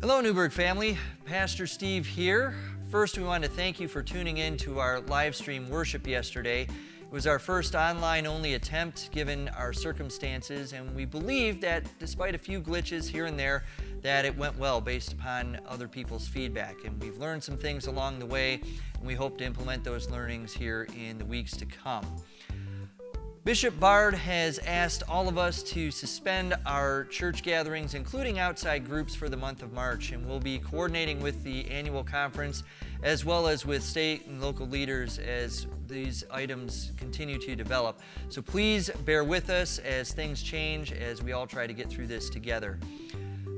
Hello, Newburg family. Pastor Steve here. First, we want to thank you for tuning in to our live stream worship yesterday. It was our first online-only attempt given our circumstances, and we believe that despite a few glitches here and there, that it went well based upon other people's feedback. And we've learned some things along the way, and we hope to implement those learnings here in the weeks to come. Bishop Bard has asked all of us to suspend our church gatherings, including outside groups, for the month of March, and we'll be coordinating with the annual conference as well as with state and local leaders as these items continue to develop. So please bear with us as things change, as we all try to get through this together.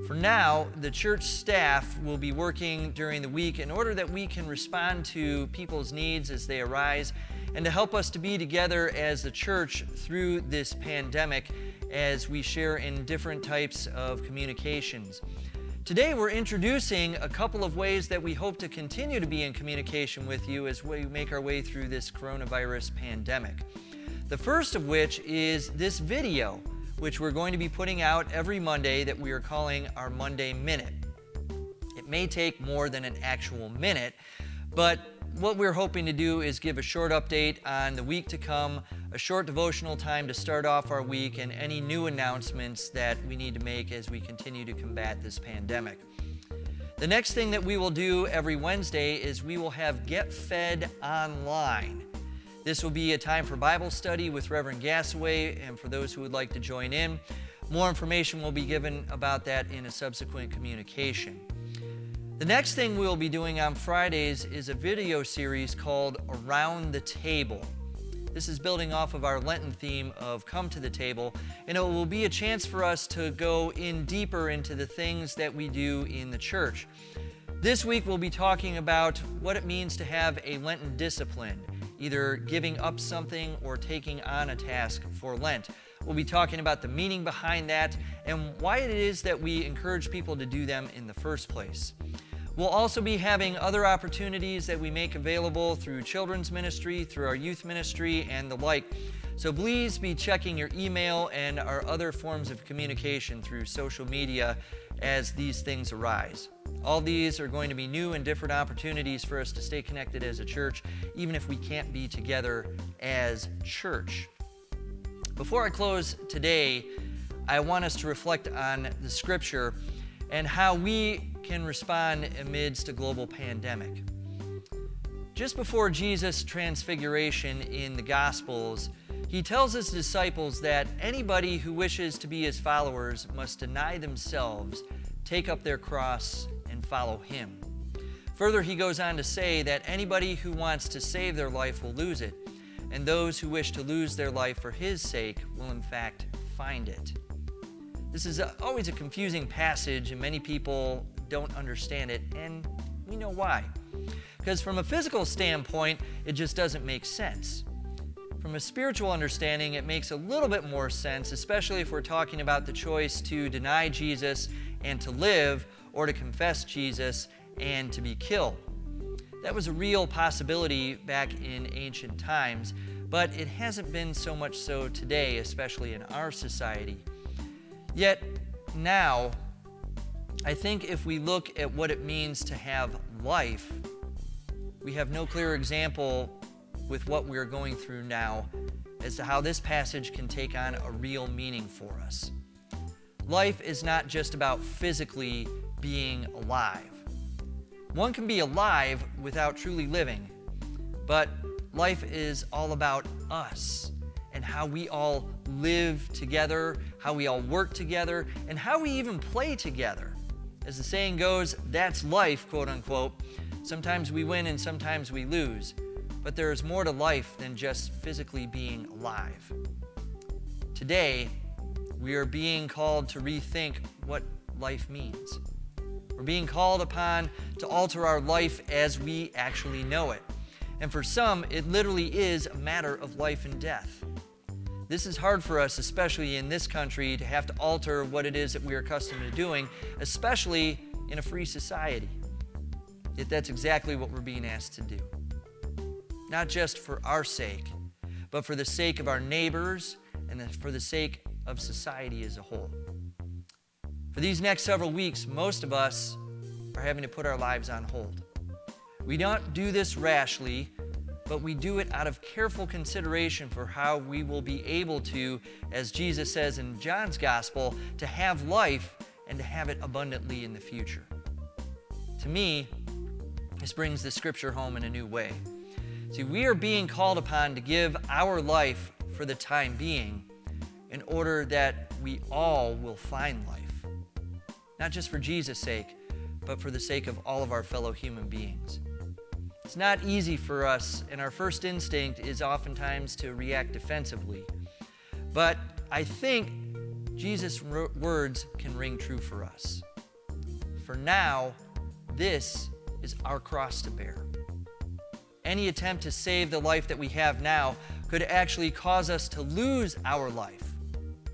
For now, the church staff will be working during the week in order that we can respond to people's needs as they arise, and to help us to be together as the church through this pandemic as we share in different types of communications. Today we're introducing a couple of ways that we hope to continue to be in communication with you as we make our way through this coronavirus pandemic. The first of which is this video, which we're going to be putting out every Monday that we are calling our Monday Minute. It may take more than an actual minute, but what we're hoping to do is give a short update on the week to come, a short devotional time to start off our week, and any new announcements that we need to make as we continue to combat this pandemic. The next thing that we will do every Wednesday is we will have Get Fed Online. This will be a time for Bible study with Reverend Gassaway, and for those who would like to join in, more information will be given about that in a subsequent communication. The next thing we'll be doing on Fridays is a video series called Around the Table. This is building off of our Lenten theme of Come to the Table, and it will be a chance for us to go in deeper into the things that we do in the church. This week we'll be talking about what it means to have a Lenten discipline, either giving up something or taking on a task for Lent. We'll be talking about the meaning behind that and why it is that we encourage people to do them in the first place. We'll also be having other opportunities that we make available through children's ministry, through our youth ministry, and the like. So please be checking your email and our other forms of communication through social media as these things arise. All these are going to be new and different opportunities for us to stay connected as a church, even if we can't be together as church. Before I close today, I want us to reflect on the scripture and how we can respond amidst a global pandemic. Just before Jesus' transfiguration in the Gospels, he tells his disciples that anybody who wishes to be his followers must deny themselves, take up their cross, and follow him. Further, he goes on to say that anybody who wants to save their life will lose it, and those who wish to lose their life for his sake will in fact find it. This is always a confusing passage, and many people don't understand it, and we know why. Because from a physical standpoint, it just doesn't make sense. From a spiritual understanding, it makes a little bit more sense, especially if we're talking about the choice to deny Jesus and to live, or to confess Jesus and to be killed. That was a real possibility back in ancient times, but it hasn't been so much so today, especially in our society. Yet now, I think if we look at what it means to have life, we have no clearer example with what we're going through now as to how this passage can take on a real meaning for us. Life is not just about physically being alive. One can be alive without truly living, but life is all about us and how we all live together, how we all work together, and how we even play together. As the saying goes, that's life, quote unquote. Sometimes we win and sometimes we lose, but there is more to life than just physically being alive. Today, we are being called to rethink what life means. We're being called upon to alter our life as we actually know it. And for some, it literally is a matter of life and death. This is hard for us, especially in this country, to have to alter what it is that we are accustomed to doing, especially in a free society. Yet that's exactly what we're being asked to do. Not just for our sake, but for the sake of our neighbors and for the sake of society as a whole. For these next several weeks, most of us are having to put our lives on hold. We don't do this rashly, but we do it out of careful consideration for how we will be able to, as Jesus says in John's Gospel, to have life and to have it abundantly in the future. To me, this brings the scripture home in a new way. See, we are being called upon to give our life for the time being in order that we all will find life. Not just for Jesus' sake, but for the sake of all of our fellow human beings. It's not easy for us, and our first instinct is oftentimes to react defensively. But I think Jesus' words can ring true for us. For now, this is our cross to bear. Any attempt to save the life that we have now could actually cause us to lose our life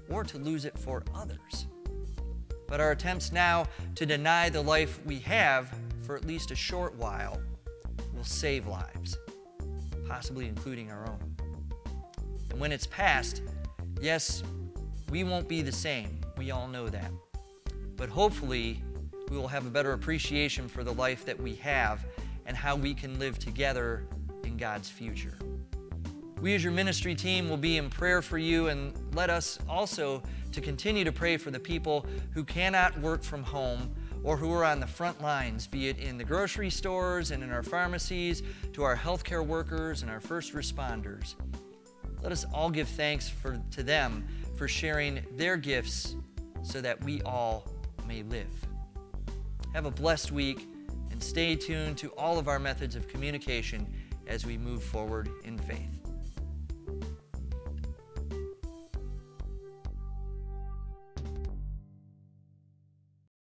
or to lose it for others. But our attempts now to deny the life we have for at least a short while will save lives, possibly including our own. And when it's past, yes, we won't be the same. We all know that. But hopefully, we will have a better appreciation for the life that we have and how we can live together in God's future. We as your ministry team will be in prayer for you, and let us also to continue to pray for the people who cannot work from home or who are on the front lines, be it in the grocery stores and in our pharmacies, to our healthcare workers and our first responders. Let us all give thanks to them for sharing their gifts so that we all may live. Have a blessed week and stay tuned to all of our methods of communication as we move forward in faith.